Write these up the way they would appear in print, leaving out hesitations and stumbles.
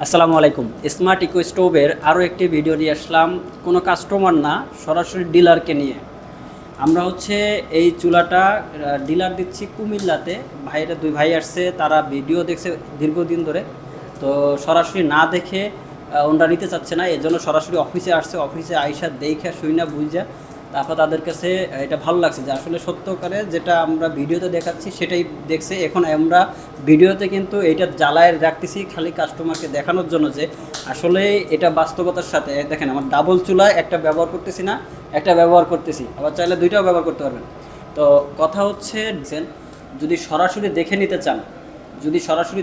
আসসালামু আলাইকুম। Smart eco স্টোভের আরও একটি ভিডিও নিয়ে আসলাম। কোনো কাস্টমার না, সরাসরি ডিলারকে নিয়ে। আমরা হচ্ছে এই চুলাটা ডিলার দিচ্ছি কুমিল্লাতে। দুই ভাই আসছে, তারা ভিডিও দেখছে দীর্ঘদিন ধরে। তো সরাসরি না দেখে ওনারা নিতে চাচ্ছে না, এজন্য সরাসরি অফিসে আসছে। অফিসে আইসা দেখে শুই না বুঝা তারপর তাদের কাছে এটা ভালো লাগছে যে আসলে সত্যকারে যেটা আমরা ভিডিওতে দেখাচ্ছি সেটাই দেখছে। এখন আমরা ভিডিওতে কিন্তু এইটা জ্বালায় রাখতেছি খালি কাস্টমারকে দেখানোর জন্য যে আসলে এটা বাস্তবতার সাথে। দেখেন, আমার ডাবল চুলায় একটা ব্যবহার করতেছি না, একটা ব্যবহার করতেছি, আবার চাইলে দুইটাও ব্যবহার করতে পারবেন। তো কথা হচ্ছে, যদি সরাসরি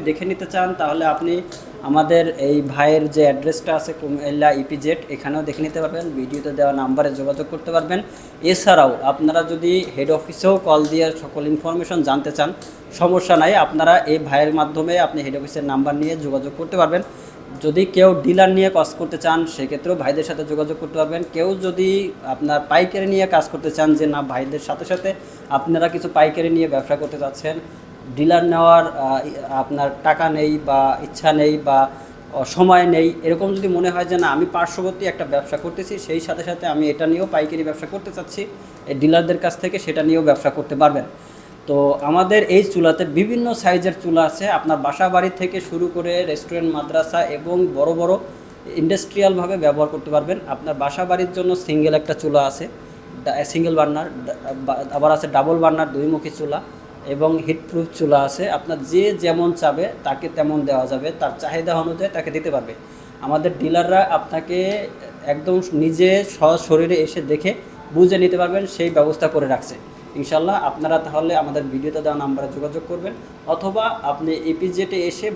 দেখে নিতে চান তাহলে আপনি আমাদের এই ভাইয়ের যে অ্যাড্রেসটা আছে কুমিল্লা ইপিজেড, এখানেও দেখে নিতে পারবেন। ভিডিওতে দেওয়া নাম্বারে যোগাযোগ করতে পারবেন। এছাড়াও আপনারা যদি হেড অফিসেও কল দিয়ে সকল ইনফরমেশন জানতে চান, সমস্যা নাই, আপনারা এই ভাইয়ের মাধ্যমে আপনি হেড অফিসের নাম্বার নিয়ে যোগাযোগ করতে পারবেন। যদি কেউ ডিলার নিয়ে কাজ করতে চান সেক্ষেত্রেও ভাইদের সাথে যোগাযোগ করতে পারবেন। কেউ যদি আপনার পাইকারি নিয়ে কাজ করতে চান, যে না ভাইদের সাথে সাথে আপনারা কিছু পাইকারি নিয়ে ব্যবসা করতে চাচ্ছেন, ডিলার নেওয়ার আপনার টাকা নেই বা ইচ্ছা নেই বা সময় নেই, এরকম যদি মনে হয় যে না আমি পার্শ্ববর্তী একটা ব্যবসা করতেছি, সেই সাথে সাথে আমি এটা নিয়েও পাইকারি ব্যবসা করতে চাচ্ছি, এই ডিলারদের কাছ থেকে সেটা নিয়েও ব্যবসা করতে পারবেন। তো আমাদের এই চুলাতে বিভিন্ন সাইজের চুলা আছে, আপনার বাসা বাড়ি থেকে শুরু করে রেস্টুরেন্ট, মাদ্রাসা এবং বড় বড় ইন্ডাস্ট্রিয়ালভাবে ব্যবহার করতে পারবেন। আপনার বাসা বাড়ির জন্য সিঙ্গেল একটা চুলা আছে, সিঙ্গেল বার্নার, আবার আছে ডাবল বার্নার দুইমুখী চুলা, এবং হিটপ্রুফ চুলা আছে। আপনার যে যেমন চাবে তাকে তেমন দেওয়া যাবে, তার চাহিদা অনুযায়ী তাকে দিতে পারবে। আমাদের ডিলাররা আপনাকে একদম নিজে সশরীরে এসে দেখে বুঝে নিতে পারবেন, সেই ব্যবস্থা করে রাখছে ইনশাল্লাহ। আপনারা তাহলে আমাদের ভিডিওতে দেওয়া নাম্বারে যোগাযোগ করবেন, অথবা আপনি ইপিজেটে এসে